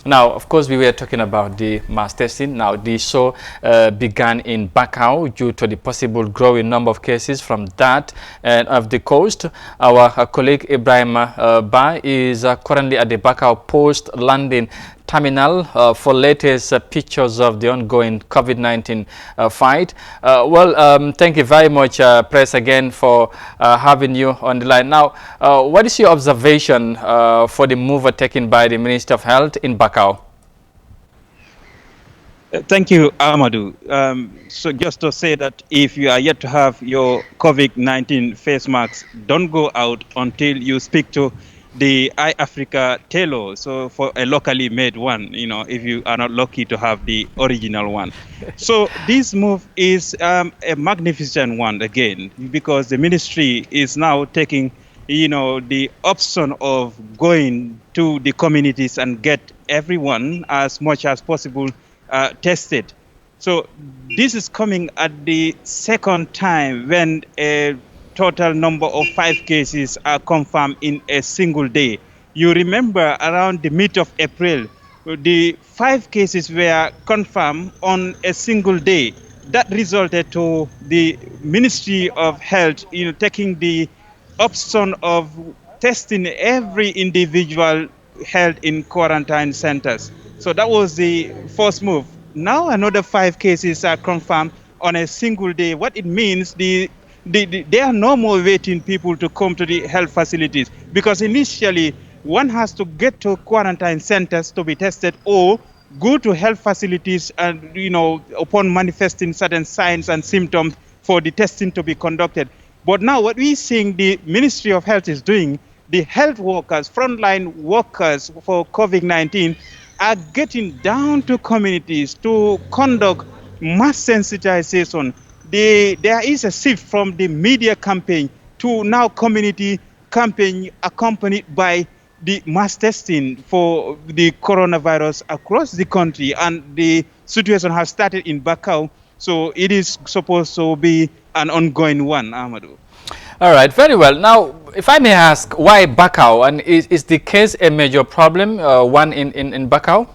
Now, of course, we were talking about the mass testing. Now, the show began in Bakau due to the possible growing number of cases from that end of the coast. Our colleague Ibrahim Ba is currently at the Bakau post-landing terminal for latest pictures of the ongoing COVID-19 fight. Thank you very much, Press, again for having you on the line. Now, what is your observation for the move taken by the Minister of Health in Bakau? Thank you, Amadou. So just to say that if you are yet to have your COVID-19 face masks, don't go out until you speak to the Eyeafrica tailor, so for a locally made one, if you are not lucky to have the original one. So this move is a magnificent one again, because the ministry is now taking, the option of going to the communities and get everyone as much as possible tested. So this is coming at the second time when a total number of 5 cases are confirmed in a single day. You remember around the mid of April, the 5 cases were confirmed on a single day. That resulted to the Ministry of Health, taking the option of testing every individual held in quarantine centers. So that was the first move. Now another 5 cases are confirmed on a single day. What it means, there are no more waiting people to come to the health facilities, because initially one has to get to quarantine centers to be tested or go to health facilities and, upon manifesting certain signs and symptoms for the testing to be conducted. But now what we're seeing the Ministry of Health is doing, the health workers, frontline workers for COVID-19 are getting down to communities to conduct mass sensitization. There is a shift from the media campaign to now community campaign accompanied by the mass testing for the coronavirus across the country. And the situation has started in Bakau, so it is supposed to be an ongoing one, Amadou. All right, very well. Now, if I may ask, why Bakau? And is the case a major problem, one in Bakau?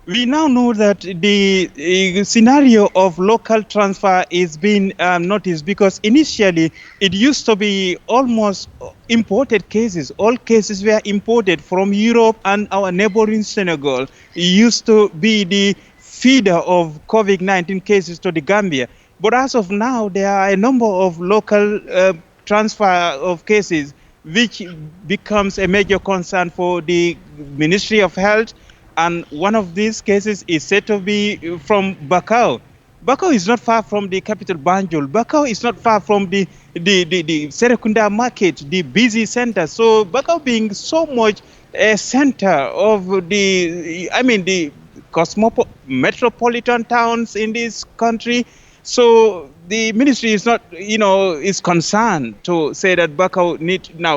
We now know that the scenario of local transfer is being noticed, because initially it used to be almost imported cases. All cases were imported from Europe and our neighboring Senegal. It used to be the feeder of COVID-19 cases to the Gambia. But as of now, there are a number of local transfer of cases, which becomes a major concern for the Ministry of Health. And one of these cases is said to be from Bakau. Bakau is not far from the capital Banjul. Bakau is not far from the Serekunda market, the busy center. So Bakau being so much a center of the metropolitan towns in this country. So the ministry is not, is concerned to say that Bakau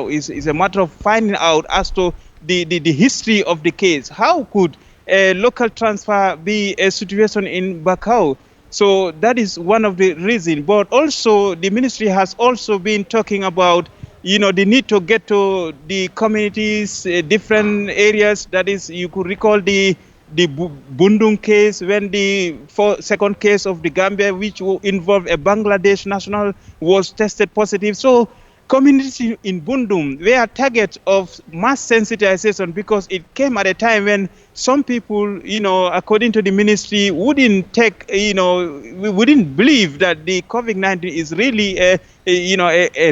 is a matter of finding out as to the history of the case. How could a local transfer be a situation in Bakau? So that is one of the reasons. But also the ministry has also been talking about, the need to get to the communities, different areas. That is, you could recall the Bundung case, when the second case of the Gambia, which involved a Bangladesh national, was tested positive. So communities in Bundung were targets of mass sensitization, because it came at a time when some people, according to the ministry, wouldn't believe that the COVID-19 is really a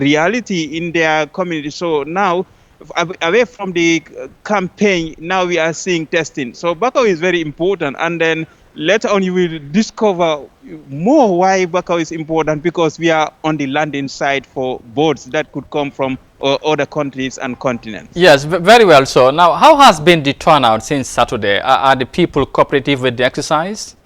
reality in their community. So now, away from the campaign, now we are seeing testing. So Bakau is very important, and then later on you will discover more why Bakau is important, because we are on the landing side for boats that could come from other countries and continents. Yes, very well. So now, how has been the turnout since Saturday? Are the people cooperative with the exercise?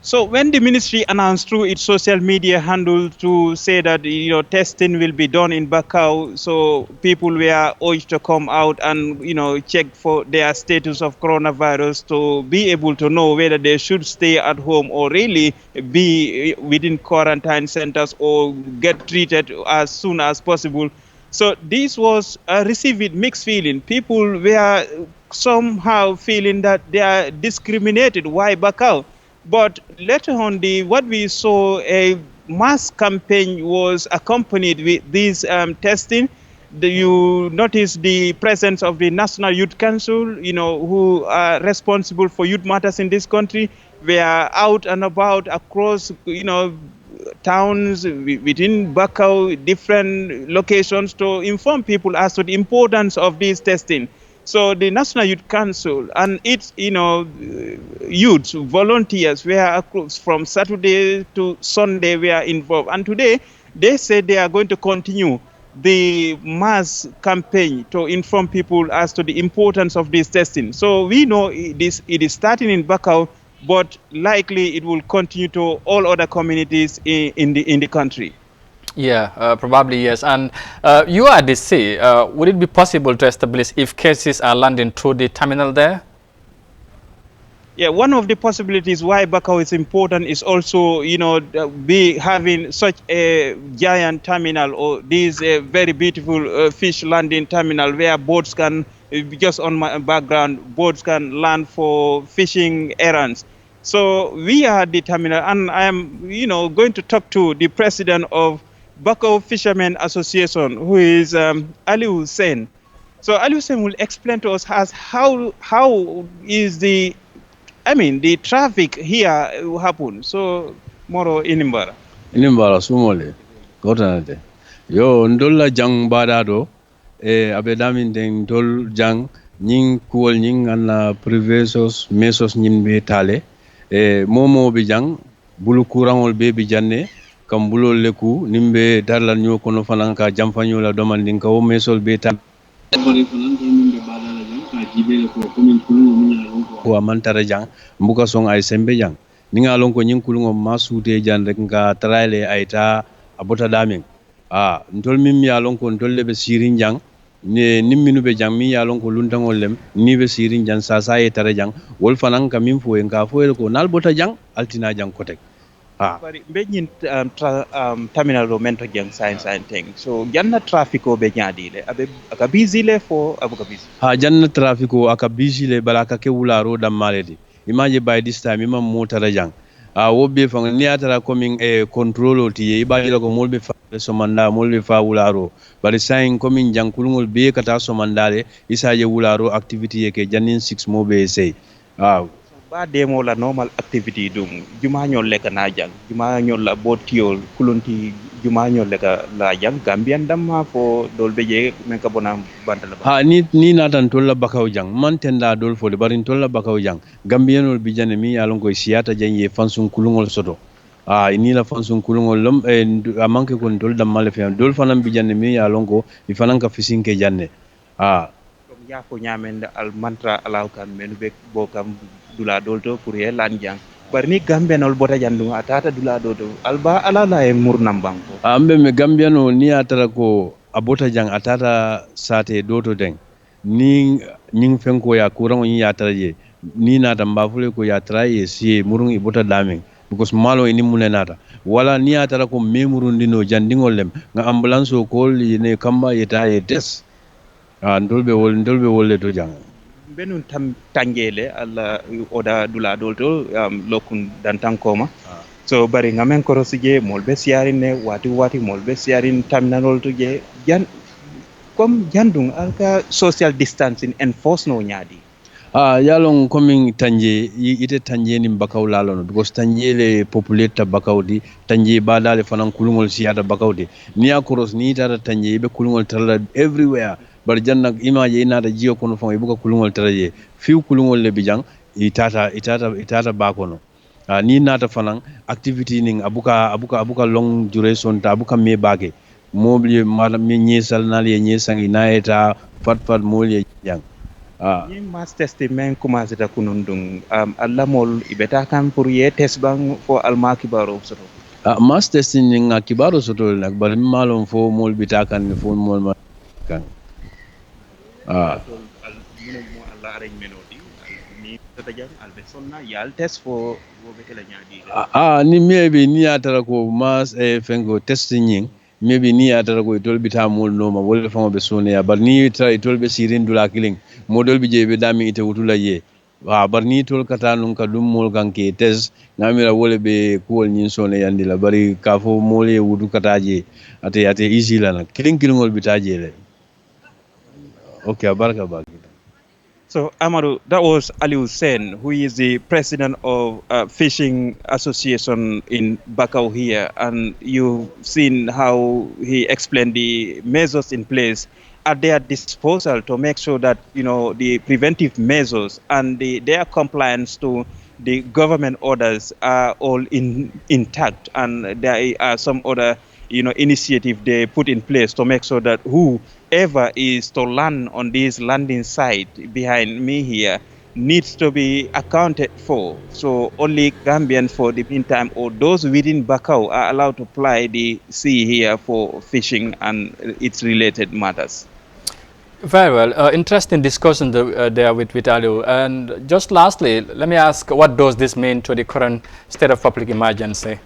So when the ministry announced through its social media handle to say that testing will be done in Bakau, so people were urged to come out and check for their status of coronavirus to be able to know whether they should stay at home or really be within quarantine centers or get treated as soon as possible. So this was received with mixed feeling. People were somehow feeling that they are discriminated. Why Bakau? But later on, what we saw, a mass campaign was accompanied with this testing. You notice the presence of the National Youth Council, who are responsible for youth matters in this country. We are out and about across, towns within Bakau, different locations to inform people as to the importance of this testing. So the National Youth Council and its, youth volunteers were from Saturday to Sunday were involved. And today they said they are going to continue the mass campaign to inform people as to the importance of this testing. So we know it is starting in Bakau, but likely it will continue to all other communities in the country. Yeah, probably yes. And you are at the sea. Would it be possible to establish if cases are landing through the terminal there? Yeah, one of the possibilities why Bakau is important is also, be having such a giant terminal or this very beautiful fish landing terminal where boats can, just on my background, boats can land for fishing errands. So we are at the terminal, and I am, going to talk to the president of Bakau Fishermen Association, who is Ali Hussein. So Ali Hussein will explain to us how is the traffic here happen. So moro inimbara. Inimbara sumole. Gotanate. Yo ndolla jang badado abedamin den dol jang nying kuol nying anna privesos mesos nyin be tale momo be jang bulu kurangol be bi janne kam bulol leku nimbe darlan nyo kono fananka jamfanyo la domandin ka o mesol be tale ko mantara jang mbuka song ay sembe jang ninga lon ko nyin kulungo masude jan rek nga traile ayta abota damin ntol mim ya lon ko ntol lebe sirin jang ne nimminu be jang mi ya lon ko luntangol lem ni be sirin jang sa e tara jang wol fanan ka min fo en ka fo ko nal bota jang altina jang kotek bari beñin terminal do mento jang sign thing so janna traffic o be nyaadile abe aka busy le fo abuka busy janna traffic o aka busy le balaka ke wularo dam maledi imagine by this time imam motara jang wobbe fang ni atara coming control ti ibaji ko molbe fa so manda molbe fa wularo bari sign coming jang kulungol be kata so mandale isaje wularo activity yake jannin 6 mobe say ba demo la normal activity dum juma ñol leka na jang juma ñol la botiol kulunti juma ñol leka la jang gambian damma fo dol beje men ka bona bantala ni natan tolla bakaw jang man tenda dol fo de barin tolla bakaw jang gambianol bi jane mi yalon ko siyata janye fansun kulungol soto ni la fansun kulungol lom amanke kon dol dammal fe dol fanam bi jane mi yalon ko bi fanan ka fisinke janne ya ko nyamende al mantra alaw kan men be bokam dula dolto pour ye lan jang barni gambianol bota jandu atata dula dolto alba alala e murnam banko ambe me gambiano ni atara ko abota jang atata sate doto den ni nying fenko ya kurango ni atara je ni nata mbafule ko ya traye si murung ibota damen because malo ini munenata wala ni atara ko memurun dino jandingol lem nga ambulance ko ne kamba yeta e des ndolbe wolle to jang benun tam tangele alla oda dula dolto lokun dan tankoma so bari ngamen korosije molbe siarin ne wati molbe siarin terminal to je jan comme jandung alka social distancing enforce no nyaadi yalon coming tanje ite tanje ni bakaw lalono because tanje le populate bakawdi tanje badale fanan kulungol siyata bakawdi ni akoros ni tata tanje be kulungol tala everywhere bar janna image ina da jiyo kono fon ibuka kulungol taraje fiu kulungol le bijang itata bakono ni nata fanan activity ning abuka long duration ta abuka me bage mobli madam mi nyesal nal ye nyesang ina eta fat mol jang ni mass test men commencé ta kunundung alla mol ibeta kan pour ye test bang fo alma kibaro soto mass testing ning kibaro soto nak bar malon fo mol bitakan fo mol ma kan alla arrange menodi ni tata jang albe sonna yal test fo betela nyaadi ni maybe ni atara ko mass fengo testing maybe ni atara ko itol bita mol no ma wala famo be sone ya bar ni tra itol be sirin dula killing modol bi je be dami ite wutula ye wa bar ni tol kata nun ka dum mol ganke tes ngamira wole be kuwol nyin sone yandi la bari ka fo mole wudu kata je ate easy la na kilingol bitaje le okay baraka ba. So, Amadou, that was Ali Hussein, who is the president of Fishing Association in Bakau here. And you've seen how he explained the measures in place at their disposal to make sure that, the preventive measures and their compliance to the government orders are all intact. And there are some other, initiative they put in place to make sure that whoever is to land on this landing site behind me here needs to be accounted for. So only Gambians for the meantime or those within Bakau are allowed to ply the sea here for fishing and its related matters. Very well. Interesting discussion there with Vitalio. And just lastly, let me ask, what does this mean to the current state of public emergency?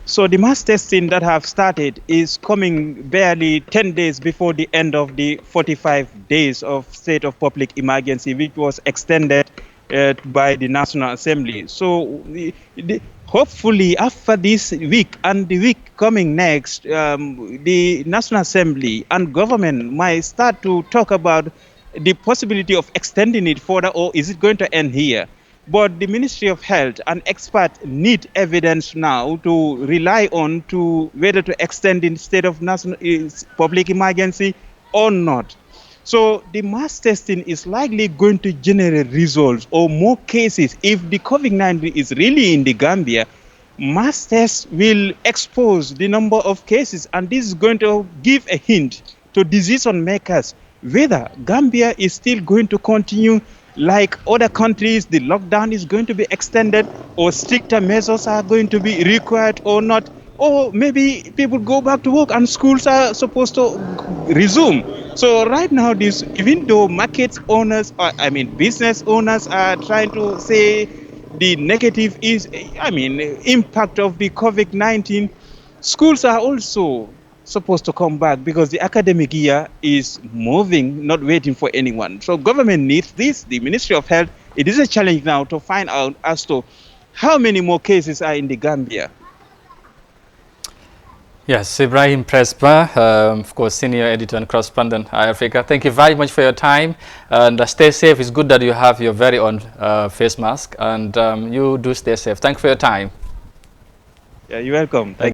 So the mass testing that have started is coming barely 10 days before the end of the 45 days of state of public emergency, which was extended by the National Assembly. So hopefully after this week and the week coming next, the National Assembly and government might start to talk about the possibility of extending it further, or is it going to end here? But the Ministry of Health and experts need evidence now to rely on to whether to extend in state of national public emergency or not. So the mass testing is likely going to generate results or more cases. If the COVID-19 is really in the Gambia, mass tests will expose the number of cases, and this is going to give a hint to decision makers whether Gambia is still going to continue like other countries, the lockdown is going to be extended, or stricter measures are going to be required or not, or maybe people go back to work and schools are supposed to resume. So right now, even though market owners, business owners are trying to say the negative is, impact of the COVID-19, schools are also supposed to come back because the academic year is moving, not waiting for anyone. So government needs this. The Ministry of Health, it is a challenge now to find out as to how many more cases are in the Gambia. Yes, Ibrahim Presba, of course, senior editor and correspondent, Eyeafrica. Thank you very much for your time, and stay safe. It's good that you have your very own face mask, and you do stay safe. Thank you for your time. Yeah, you're welcome. Thank